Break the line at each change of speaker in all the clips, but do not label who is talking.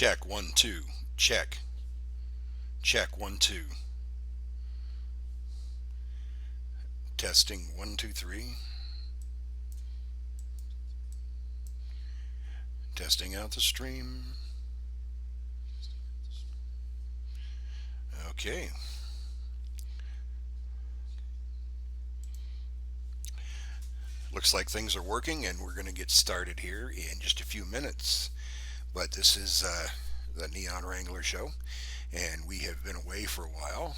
Check 1 2. Check. Check 1 2. Testing 1 2 3. Testing out the stream. Okay. Looks like things are working, and we're going to get started here in just a few minutes. But this is the Neon Wrangler Show, and we have been away for a while.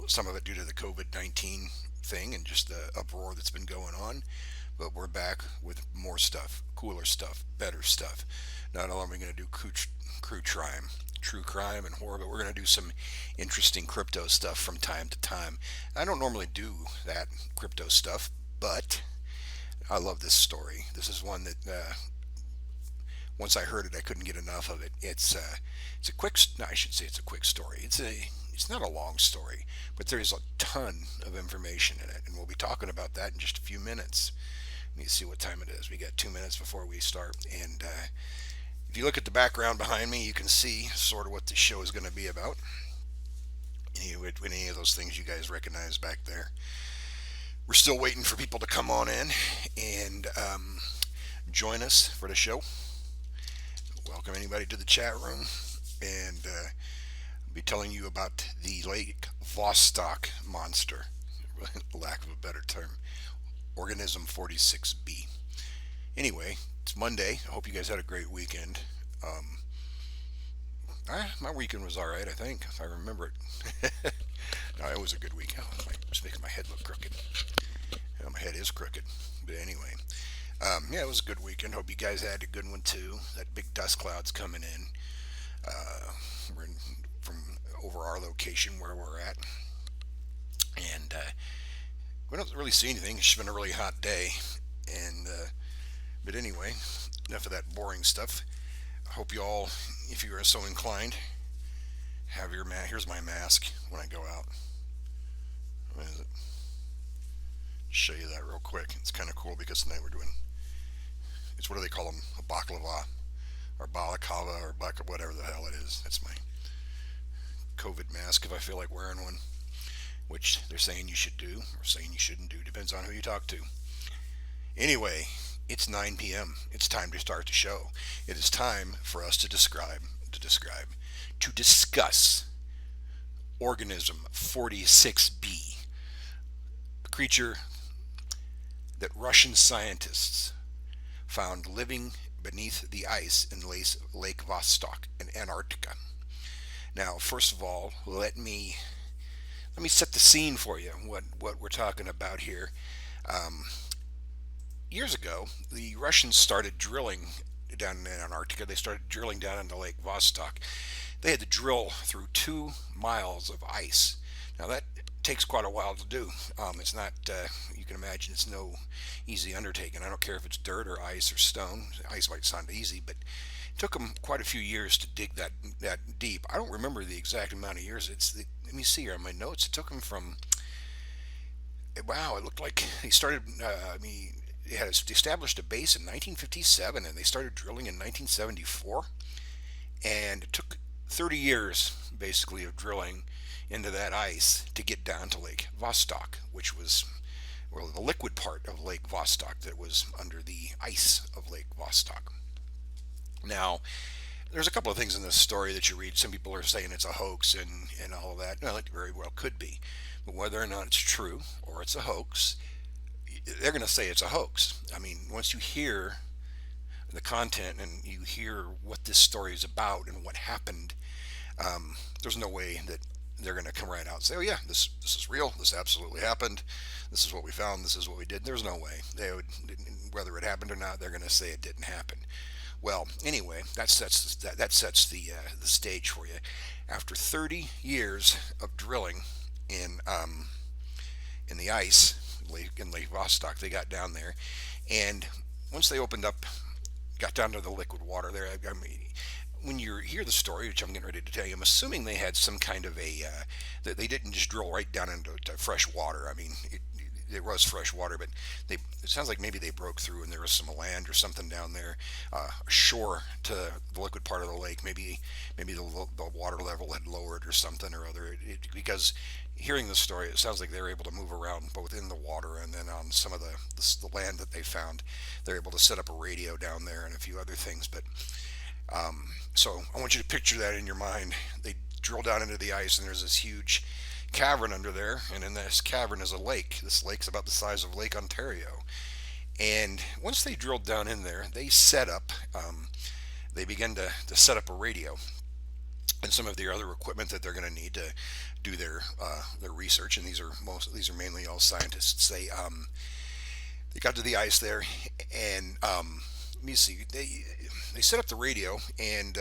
Some of it due to the COVID-19 thing and just the uproar that's been going on. But we're back with more stuff, cooler stuff, better stuff. Not only are we going to do true crime and horror, but we're going to do some interesting crypto stuff from time to time. I don't normally do that crypto stuff, but I love this story. This is one that once I heard it, I couldn't get enough of it. It's a quick. No, I should say it's a quick story. It's not a long story, but there's a ton of information in it, and we'll be talking about that in just a few minutes. Let me see what time it is. We got 2 minutes before we start, and if you look at the background behind me, you can see sort of what the show is going to be about. Any of those things you guys recognize back there. We're still waiting for people to come on in and join us for the show. Welcome anybody to the chat room, and I'll be telling you about the Lake Vostok monster, lack of a better term, organism 46B. Anyway, it's Monday. I hope you guys had a great weekend. My weekend was all right, I think, if I remember it. No, it was a good weekend. It's making my head look crooked. My head is crooked, but anyway. Yeah, it was a good weekend. Hope you guys had a good one too. That big dust cloud's coming in. We're in from over our location where we're at, and we don't really see anything. It's been a really hot day, and but anyway, enough of that boring stuff. I hope you all, if you are so inclined, have your mask. Here's my mask when I go out. What is it? Show you that real quick. It's kind of cool because tonight we're doing. It's what do they call them? A baklava, or balaclava, or whatever the hell it is. That's my COVID mask if I feel like wearing one, which they're saying you should do or saying you shouldn't do. Depends on who you talk to. Anyway, it's 9 p.m. It's time to start the show. It is time for us to discuss organism 46B, a creature that Russian scientists found living beneath the ice in Lake Vostok in Antarctica. Now, first of all, let me set the scene for you. What we're talking about here. Um, Years ago, the Russians started drilling down in Antarctica. They started drilling down into Lake Vostok. They had to drill through 2 miles of ice. Now that takes quite a while to do. It's not. You can imagine it's no easy undertaking. I don't care if it's dirt or ice or stone. Ice might sound easy, but it took them quite a few years to dig that deep. I don't remember the exact amount of years. Let me see here on my notes. It took them from. Wow, it looked like they started. They had established a base in 1957, and they started drilling in 1974. And it took 30 years, basically, of drilling into that ice to get down to Lake Vostok, which was the liquid part of Lake Vostok that was under the ice of Lake Vostok. Now, there's a couple of things in this story that you read. Some people are saying it's a hoax and all of that. Well, it very well could be. But whether or not it's true or it's a hoax, they're going to say it's a hoax. I mean, once you hear the content and you hear what this story is about and what happened, there's no way that they're going to come right out and say, "Oh yeah, this is real. This absolutely happened. This is what we found. This is what we did." There's no way they would, whether it happened or not, they're going to say it didn't happen. Well, anyway, that sets the stage for you. After 30 years of drilling in in the ice in Lake Vostok, they got down there, and once they opened up, got down to the liquid water there. I mean, when you hear the story, which I'm getting ready to tell you, I'm assuming they had some kind of that they didn't just drill right down into fresh water. I mean, it was fresh water, but it sounds like maybe they broke through and there was some land or something down there, shore to the liquid part of the lake. Maybe the water level had lowered or something or other. Because hearing the story, it sounds like they were able to move around both in the water and then on some of the land that they found. They're able to set up a radio down there and a few other things. But so I want you to picture that in your mind. They drill down into the ice, and there's this huge cavern under there, and in this cavern is a lake. This lake's about the size of Lake Ontario. And once they drilled down in there, they begin to set up a radio and some of the other equipment that they're going to need to do their research. And these are mainly all scientists. They got to the ice there, and let me see. They set up the radio, and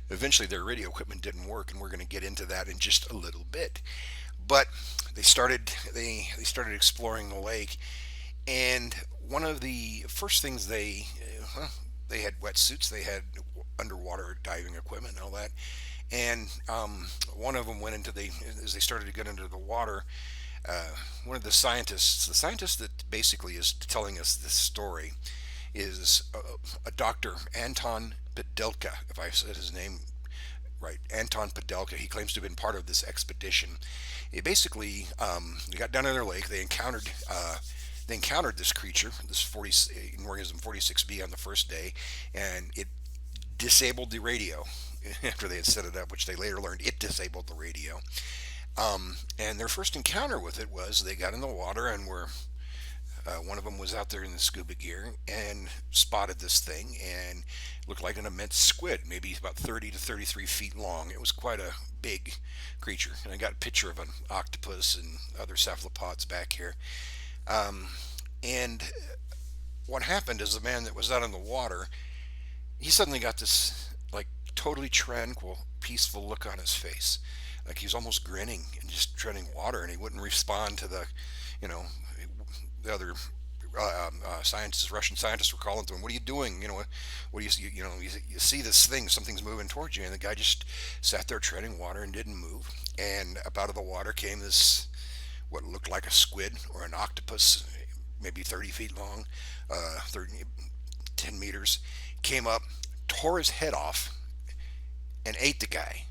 eventually their radio equipment didn't work, and we're going to get into that in just a little bit. But they started exploring the lake, and one of the first things they had wetsuits, they had underwater diving equipment and all that, and one of them went into as they started to get into the water. One of the scientist that basically is telling us this story, is a Dr. Anton Pedelka, if I said his name right, Anton Pedelka. He claims to have been part of this expedition. It basically, they got down in their lake. They encountered this creature, this organism 46B, on the first day, and it disabled the radio after they had set it up, which they later learned it disabled the radio. And their first encounter with it was they got in the water and one of them was out there in the scuba gear and spotted this thing, and looked like an immense squid, maybe about 30 to 33 feet long. It was quite a big creature. And I got a picture of an octopus and other cephalopods back here. And what happened is the man that was out in the water, he suddenly got this like totally tranquil, peaceful look on his face. Like he was almost grinning and just treading water, and he wouldn't respond to you know, the other scientists, Russian scientists were calling to him, "What are you doing? What do you see this thing? Something's moving towards you." And the guy just sat there treading water and didn't move. And up out of the water came this, what looked like a squid or an octopus, maybe 30 feet long, 10 meters, came up, tore his head off, and ate the guy.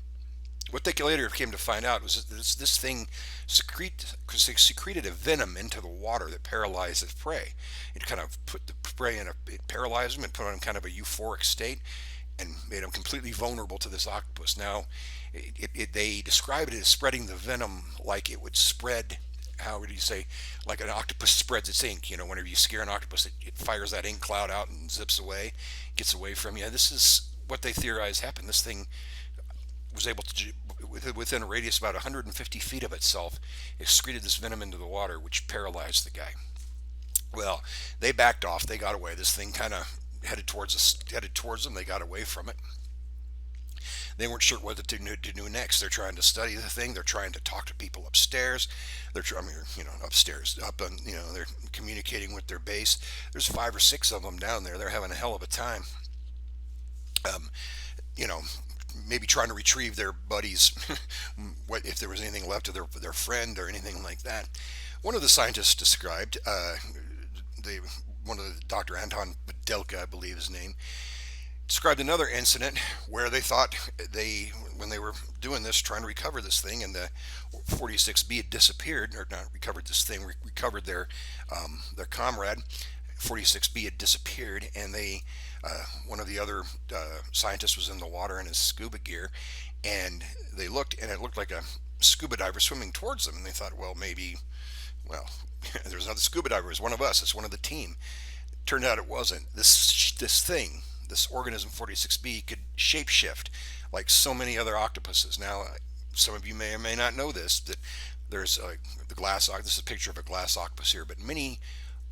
What they later came to find out was that this thing secreted a venom into the water that paralyzed its prey. It kind of put the prey it paralyzed him and put him in kind of a euphoric state and made him completely vulnerable to this octopus. Now, they describe it as spreading the venom like it would spread, how would you say, like an octopus spreads its ink. Whenever you scare an octopus, it fires that ink cloud out and zips away, gets away from you. This is what they theorize happened. This thing was able to, within a radius about 150 feet of itself, excreted this venom into the water, which paralyzed the guy. Well, they backed off. They got away. This thing kind of headed towards them. They got away from it. They weren't sure what to do next. They're trying to study the thing. They're trying to talk to people upstairs. Upstairs, up on, they're communicating with their base. There's 5 or 6 of them down there. They're having a hell of a time. You know, maybe trying to retrieve their buddies, what if there was anything left of their friend or anything like that. One of the scientists described, one of the Dr. Anton Pedelka, I believe his name, described another incident where they thought when they were doing this, trying to recover this thing, and the 46B had disappeared, or not recovered this thing, recovered their comrade. 46B had disappeared, and one of the other scientists was in the water in his scuba gear, and they looked, and it looked like a scuba diver swimming towards them, and they thought, well, there's another scuba diver. It's one of us. It's one of the team. Turned out it wasn't. This thing, this organism 46B, could shapeshift like so many other octopuses. Now, some of you may or may not know this, that there's the glass. This is a picture of a glass octopus here, but many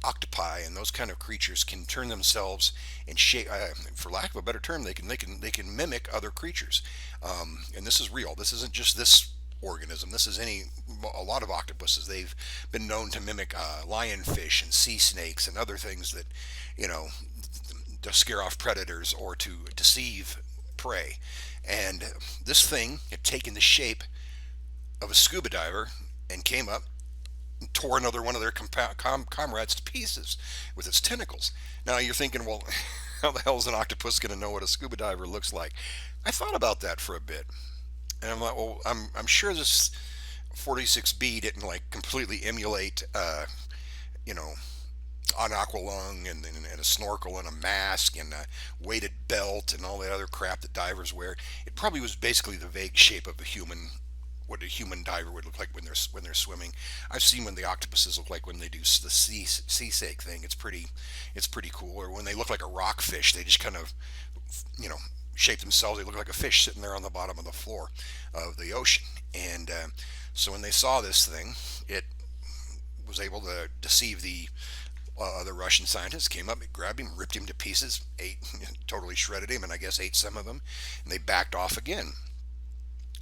octopi and those kind of creatures can turn themselves and shape. For lack of a better term, they can mimic other creatures, and this is real. This isn't just this organism. This is a lot of octopuses. They've been known to mimic lionfish and sea snakes and other things that, to scare off predators or to deceive prey. And this thing had taken the shape of a scuba diver and came up, tore another one of their comrades to pieces with its tentacles. Now you're thinking, well, how the hell is an octopus going to know what a scuba diver looks like? I thought about that for a bit, and I'm like, well, I'm sure this 46B didn't like completely emulate, you know, an aqua lung and a snorkel and a mask and a weighted belt and all that other crap that divers wear. It probably was basically the vague shape of a human, what a human diver would look like when they're swimming. I've seen when the octopuses look like when they do the sea thing. It's pretty cool. Or when they look like a rockfish, they just kind of, you know, shape themselves. They look like a fish sitting there on the bottom of the floor of the ocean. And so when they saw this thing, it was able to deceive the Russian scientists. Came up, grabbed him, ripped him to pieces, ate, totally shredded him, and I guess ate some of them, and they backed off again.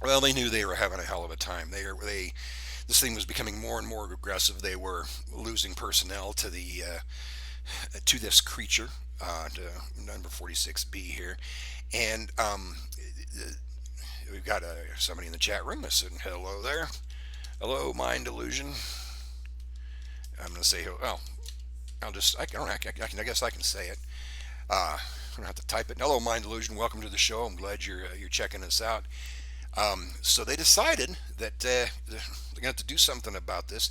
Well, they knew they were having a hell of a time. This thing was becoming more and more aggressive. They were losing personnel to this creature, to number 46B here, and we've got somebody in the chat room that's saying hello there. Hello, mind illusion. I'm gonna say, well, I guess I can say it. I don't have to type it. Hello, mind illusion. Welcome to the show. I'm glad you're checking us out. So they decided that they're going to have to do something about this.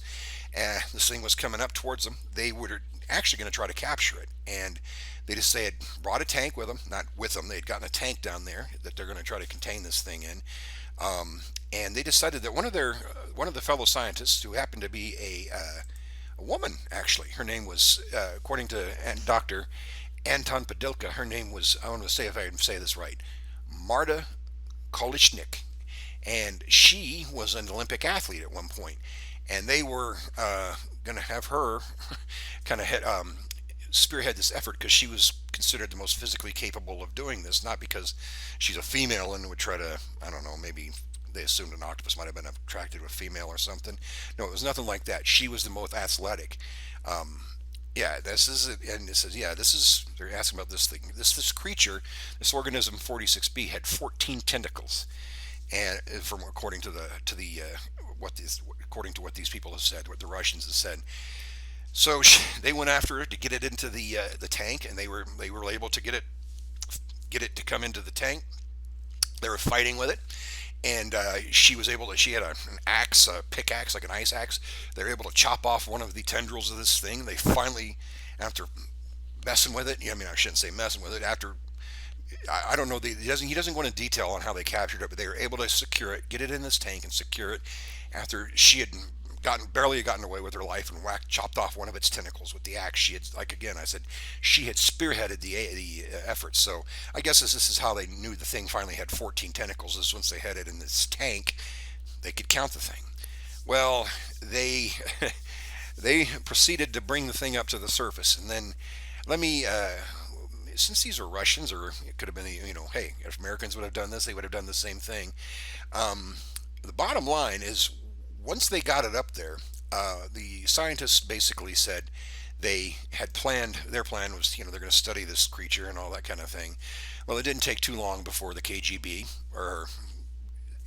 This thing was coming up towards them. They were actually going to try to capture it, and they had brought a tank with them. Not with them. They had gotten a tank down there that they're going to try to contain this thing in. And they decided that one of the fellow scientists, who happened to be a woman, actually, her name was, according to Dr. Anton Padilka, her name was, I want to say if I can say this right, Marta Kolishnik, and she was an Olympic athlete at one point, and they were going to have her kind of spearhead this effort because she was considered the most physically capable of doing this, not because she's a female and would try to, I don't know, maybe they assumed an octopus might have been attracted to a female or something. No, it was nothing like that. She was the most athletic. Yeah, this is, and it says, yeah, this is, they're asking about this thing. This creature, this organism 46B, had 14 tentacles, and from according to according to what these people have said, what the Russians have said. So they went after it to get it into the tank, and they were able to get it to come into the tank. They were fighting with it, and she was able to. She had an axe, a pickaxe, like an ice axe. They were able to chop off one of the tendrils of this thing. They finally, after messing with it, I mean, I shouldn't say messing with it. After I don't know, he doesn't go into detail on how they captured it, but they were able to secure it, get it in this tank, and secure it. After she had barely gotten away with her life and chopped off one of its tentacles with the axe. She had, like again, I said, she had spearheaded the effort. So I guess this is how they knew the thing finally had 14 tentacles. Is once they had it in this tank, they could count the thing. Well, they they proceeded to bring the thing up to the surface, and then let me. Since these are Russians, or it could have been, hey, if Americans would have done this, they would have done the same thing. The bottom line is, once they got it up there, the scientists basically said they had planned, their plan was, they're going to study this creature and all that kind of thing. Well, it didn't take too long before the KGB, or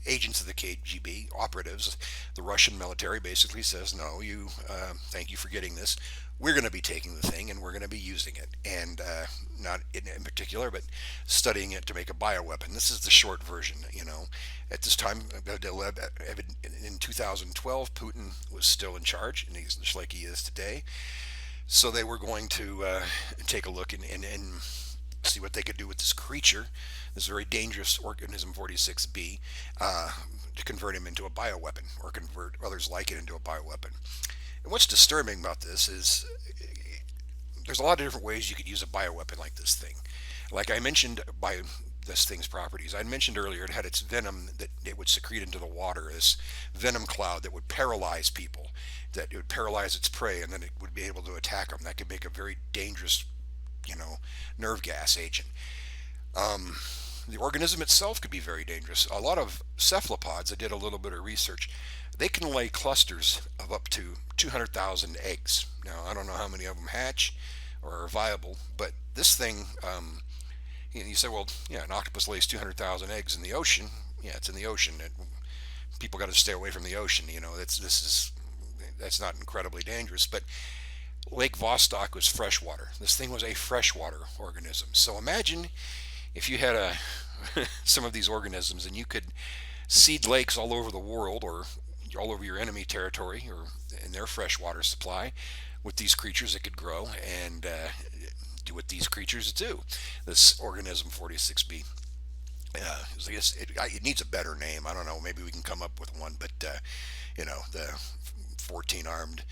agents of the KGB, operatives, the Russian military basically says, no, thank you for getting this. We're going to be taking the thing and we're going to be using it. And not in particular, but studying it to make a bioweapon. This is the short version, At this time, in 2012, Putin was still in charge, and he's just like he is today. So they were going to take a look and see what they could do with this creature, this very dangerous organism 46B, to convert him into a bioweapon, or convert others like it into a bioweapon. And what's disturbing about this is there's a lot of different ways you could use a bioweapon like this thing. Like I mentioned, by this thing's properties, I mentioned earlier, it had its venom that it would secrete into the water, this venom cloud that would paralyze people, that it would paralyze its prey, and then it would be able to attack them. That could make a very dangerous, nerve gas agent. The organism itself could be very dangerous. A lot of cephalopods, I did a little bit of research, they can lay clusters of up to 200,000 eggs. Now, I don't know how many of them hatch or are viable, but this thing, you say, well, yeah, an octopus lays 200,000 eggs in the ocean. Yeah, it's in the ocean. People got to stay away from the ocean. that's not incredibly dangerous. But Lake Vostok was freshwater. This thing was a freshwater organism. So imagine if you had a some of these organisms and you could seed lakes all over the world or all over your enemy territory or in their freshwater supply with these creatures that could grow and do what these creatures do. This organism 46B. It needs a better name. I don't know. Maybe we can come up with one, but the 14 armed,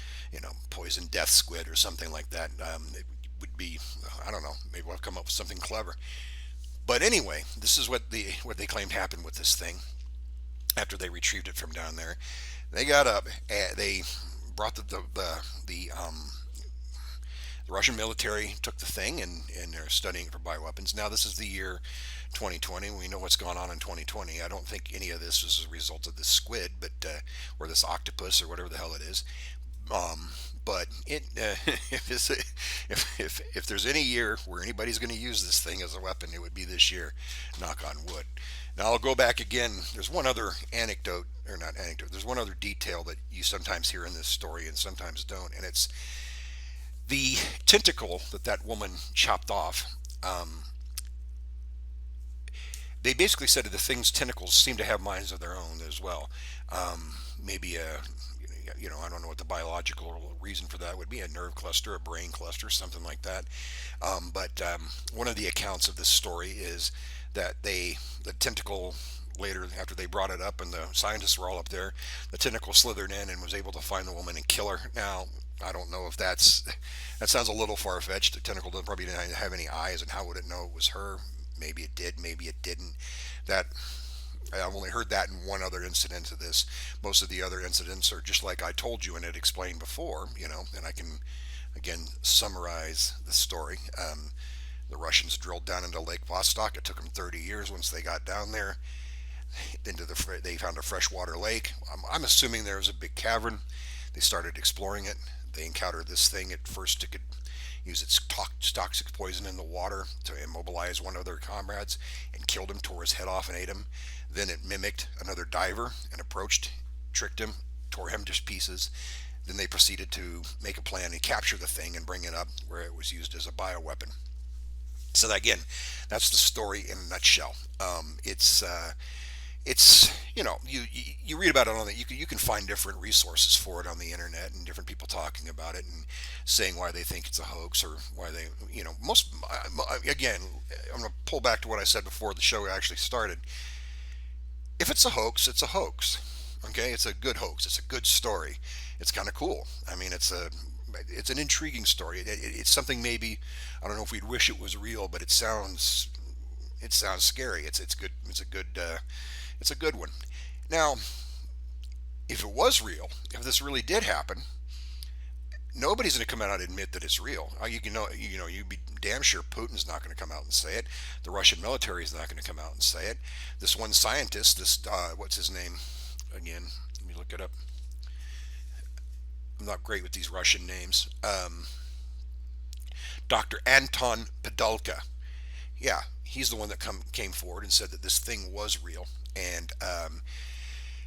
poison death squid or something like that. It would be, I don't know. Maybe we'll come up with something clever. But anyway, this is what they claimed happened with this thing after they retrieved it from down there. They got up. They brought the Russian military took the thing and they're studying it for bioweapons. Now this is the year 2020. We know what's gone on in 2020. I don't think any of this was a result of this squid, but or this octopus or whatever the hell it is. But if there's any year where anybody's going to use this thing as a weapon, it would be this year. Knock on wood. Now I'll go back again. There's one other anecdote, or not anecdote. There's one other detail that you sometimes hear in this story and sometimes don't, and it's the tentacle that woman chopped off. They basically said that the thing's tentacles seem to have minds of their own as well. Maybe I don't know what the biological reason for that would be, a nerve cluster, a brain cluster, something like that. But one of the accounts of this story is that the tentacle later, after they brought it up and the scientists were all up there, the tentacle slithered in and was able to find the woman and kill her. Now, I don't know if that sounds a little far-fetched. The tentacle probably didn't have any eyes, and how would it know it was her? Maybe it did, maybe it didn't. That I've only heard that in one other incident of this. Most of the other incidents are just like I told you and it explained before, and I can again summarize the story. The Russians drilled down into Lake Vostok. It took them 30 years once they got down there. They found a freshwater lake. I'm assuming there was a big cavern. They started exploring it. They encountered this thing. At first, it could use its toxic poison in the water to immobilize one of their comrades and killed him, tore his head off and ate him. Then it mimicked another diver and approached, tricked him, tore him to pieces. Then they proceeded to make a plan and capture the thing and bring it up where it was used as a bioweapon. So that, again, that's the story in a nutshell. It's you read about it on the you can find different resources for it on the internet and different people talking about it and saying why they think it's a hoax or why they most again, I'm going to pull back to what I said before the show actually started. If it's a hoax, it's a hoax. Okay, it's a good hoax. It's a good story. It's kind of cool. I mean, it's an intriguing story. It's something maybe I don't know if we'd wish it was real, but it sounds scary. It's good. It's a good one. Now, if it was real, if this really did happen, nobody's going to come out and admit that it's real. You'd be damn sure Putin's not going to come out and say it. The Russian military is not going to come out and say it. This one scientist, what's his name again? Let me look it up. I'm not great with these Russian names. Dr. Anton Podolka. Yeah, he's the one that came forward and said that this thing was real. And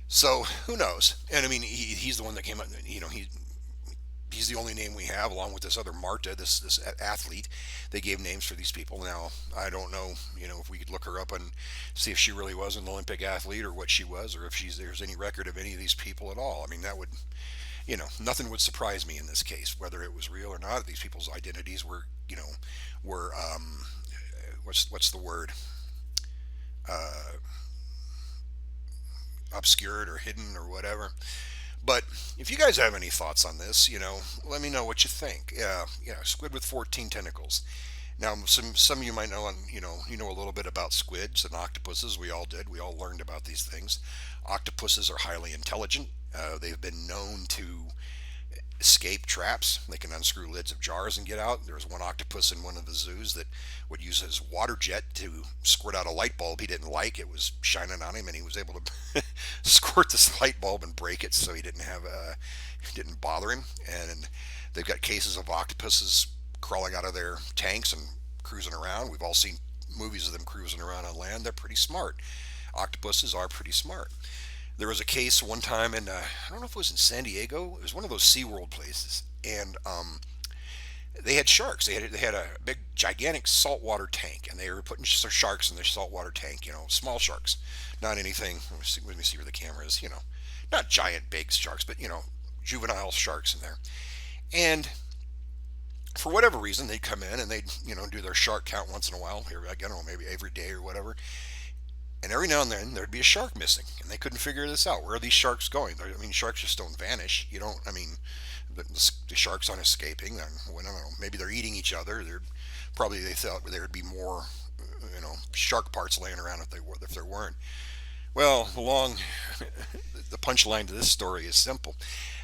so who knows? And I mean, he's the one that came up. He's the only name we have, along with this other Marta, this athlete. They gave names for these people. Now I don't know, if we could look her up and see if she really was an Olympic athlete or what she was, or if there's any record of any of these people at all. I mean, that would, nothing would surprise me in this case, whether it was real or not. These people's identities were what's the word? Obscured or hidden or whatever. But if you guys have any thoughts on this, let me know what you think. Yeah, squid with 14 tentacles. Now, some of you might know, you know a little bit about squids and octopuses. We all did. We all learned about these things. Octopuses are highly intelligent. They've been known to escape traps. They can unscrew lids of jars and get out. There was one octopus in one of the zoos that would use his water jet to squirt out a light bulb he didn't like. It was shining on him, and he was able to squirt this light bulb and break it, so he didn't bother him. And they've got cases of octopuses crawling out of their tanks and cruising around. We've all seen movies of them cruising around on land. They're pretty smart. Octopuses are pretty smart. There was a case one time in I don't know if it was in San Diego. It was one of those SeaWorld places, and they had sharks. They had a big gigantic saltwater tank, and they were putting sharks in the saltwater tank. Small sharks, not anything. Let me see where the camera is. Not giant big sharks, but juvenile sharks in there. And for whatever reason, they'd come in and they'd do their shark count once in a while. Here, I don't know, maybe every day or whatever. And every now and then there'd be a shark missing, and they couldn't figure this out. Where are these sharks going? I mean, sharks just don't vanish. You don't. I mean, the sharks aren't escaping. I don't know. Maybe they're eating each other. They thought there would be more, shark parts laying around if there weren't. Well, the punchline to this story is simple.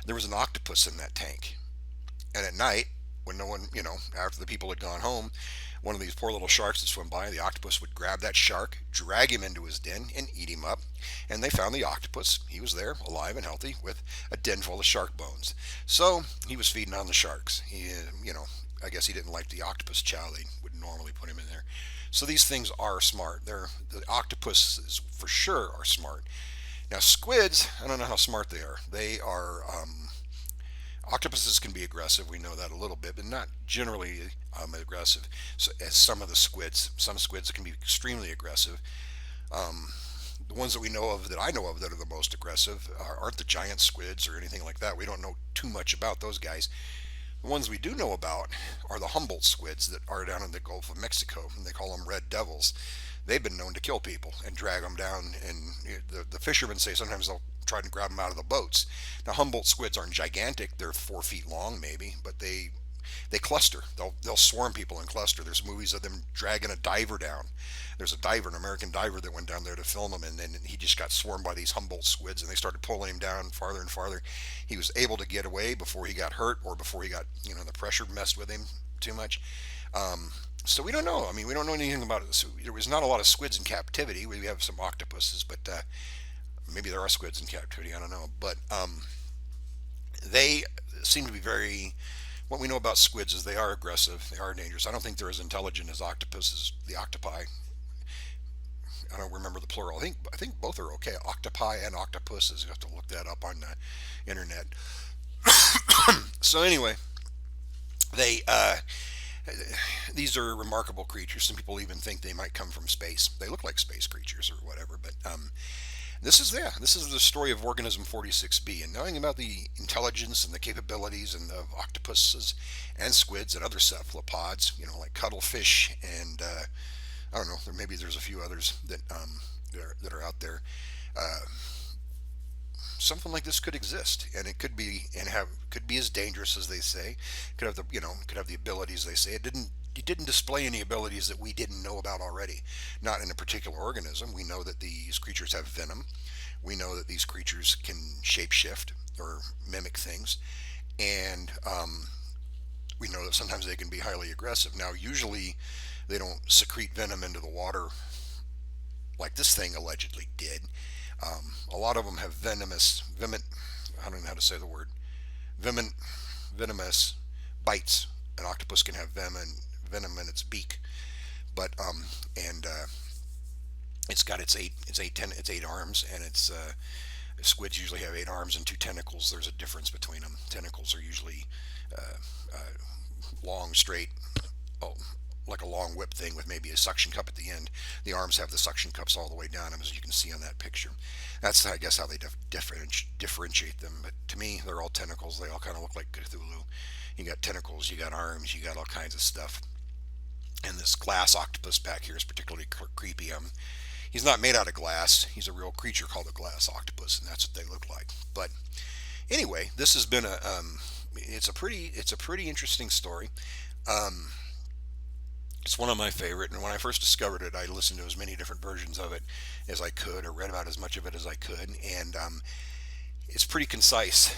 There was an octopus in that tank, and at night, when no one, after the people had gone home, one of these poor little sharks would swim by. The octopus would grab that shark, drag him into his den, and eat him up. And they found the octopus. He was there, alive and healthy, with a den full of shark bones. So he was feeding on the sharks. I guess he didn't like the octopus chow. They would normally put him in there. So these things are smart. The octopuses for sure are smart. Now squids, I don't know how smart they are. They are Octopuses can be aggressive. We know that a little bit, but not generally aggressive. So, as some of the squids, some squids can be extremely aggressive. Um, the ones that we know of, that I know of, that are the most aggressive aren't the giant squids or anything like that. We don't know too much about those guys. The ones we do know about are the Humboldt squids that are down in the Gulf of Mexico, and they call them red devils. They've been known to kill people and drag them down, and the fishermen say sometimes they'll try to grab them out of the boats. Now Humboldt squids aren't gigantic; they're 4 feet long maybe, but they cluster. They'll swarm people and cluster. There's movies of them dragging a diver down. There's a diver, an American diver, that went down there to film him, and then he just got swarmed by these Humboldt squids, and they started pulling him down farther and farther. He was able to get away before he got hurt, or before he got the pressure messed with him too much. So we don't know. I mean, we don't know anything about it. So there was not a lot of squids in captivity. We have some octopuses, but maybe there are squids in captivity. I don't know. But they seem to be very. What we know about squids is they are aggressive. They are dangerous. I don't think they're as intelligent as octopuses. The octopi. I don't remember the plural. I think both are okay. Octopi and octopuses. You have to look that up on the internet. So anyway, they these are remarkable creatures. Some people even think they might come from space. They look like space creatures or whatever. But this is the story of organism 46B, and knowing about the intelligence and the capabilities and of octopuses and squids and other cephalopods, like cuttlefish and I don't know. There's a few others that are out there. Uh, Something like this could exist, and it could be as dangerous as they say. Could have the abilities they say. It didn't display any abilities that we didn't know about already. Not in a particular organism. We know that these creatures have venom. We know that these creatures can shapeshift or mimic things, and we know that sometimes they can be highly aggressive. Now, usually, they don't secrete venom into the water like this thing allegedly did. A lot of them have I don't know how to say the word, venom, venomous bites. An octopus can have venom in its beak, but and it's eight arms, and squids usually have 8 arms and 2 tentacles. There's a difference between them. Tentacles are usually long, straight, oh, like a long whip thing with maybe a suction cup at the end. The arms have the suction cups all the way down them, as you can see on that picture. That's, I guess, how they differentiate them. But to me, they're all tentacles. They all kind of look like Cthulhu. You got tentacles, you got arms, you got all kinds of stuff. And this glass octopus back here is particularly creepy. He's not made out of glass. He's a real creature called a glass octopus, and that's what they look like. But anyway, this has been it's a pretty interesting story. Um, It's one of my favorite, and when I first discovered it, I listened to as many different versions of it as I could, or read about as much of it as I could, and it's pretty concise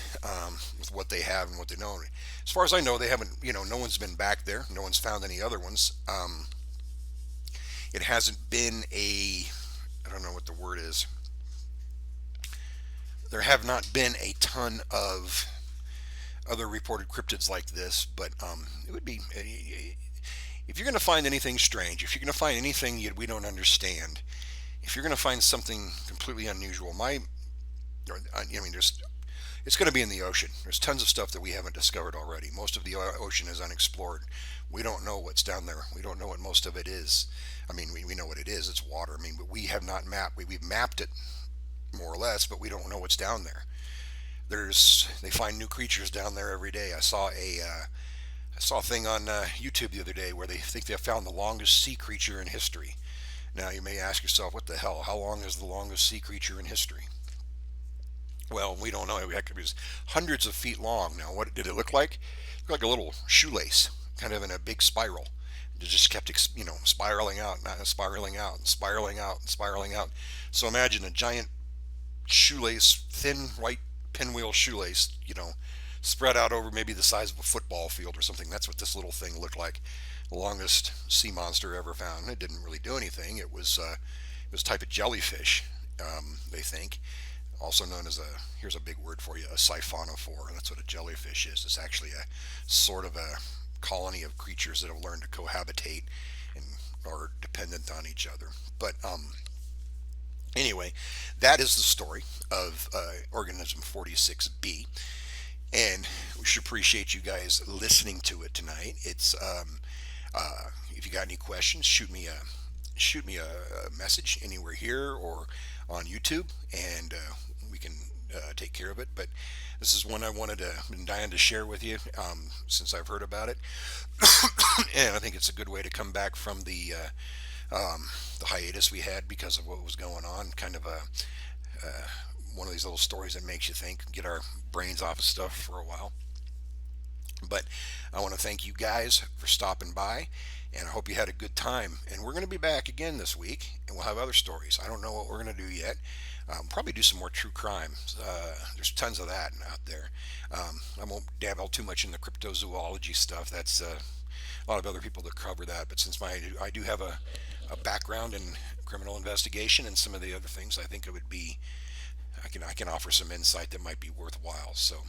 with what they have and what they know. As far as I know, they haven't, no one's been back there, no one's found any other ones. It hasn't been I don't know what the word is. There have not been a ton of other reported cryptids like this, but it would be if you're going to find anything strange, if you're going to find anything we don't understand, if you're going to find something completely unusual, my I mean, it's going to be in the ocean. There's tons of stuff that we haven't discovered already. Most of the ocean is unexplored. We don't know what's down there. We don't know what most of it is. I mean, we know what it is. It's water. I mean, but we have not mapped. We've mapped it more or less, but we don't know what's down there. They find new creatures down there every day. I saw a thing on YouTube the other day where they think they have found the longest sea creature in history. Now you may ask yourself, what the hell? How long is the longest sea creature in history? Well, we don't know. It was hundreds of feet long. Now, what did it look like? It looked like a little shoelace, kind of in a big spiral. It just kept, spiraling out, not spiraling out, and spiraling out, and spiraling out. So imagine a giant shoelace, thin white pinwheel shoelace, spread out over maybe the size of a football field or something. That's what this little thing looked like. The longest sea monster ever found. It didn't really do anything. It was a type of jellyfish, they think, also known as here's a big word for you, a siphonophore. That's what a jellyfish is. It's actually a sort of a colony of creatures that have learned to cohabitate and are dependent on each other. But anyway, that is the story of organism 46B, and we should appreciate you guys listening to it tonight. If you got any questions, shoot me a message anywhere here or on YouTube, and we can take care of it. But this is one I been dying to share with you since I've heard about it, and I think it's a good way to come back from the hiatus we had because of what was going on. Kind of one of these little stories that makes you think, get our brains off of stuff for a while. But I want to thank you guys for stopping by, and I hope you had a good time. And we're going to be back again this week, and we'll have other stories. I don't know what we're going to do yet. Probably do some more true crime. There's tons of that out there. I won't dabble too much in the cryptozoology stuff. That's a lot of other people that cover that. But since I do have a background in criminal investigation and some of the other things, I think it would be I can offer some insight that might be worthwhile. So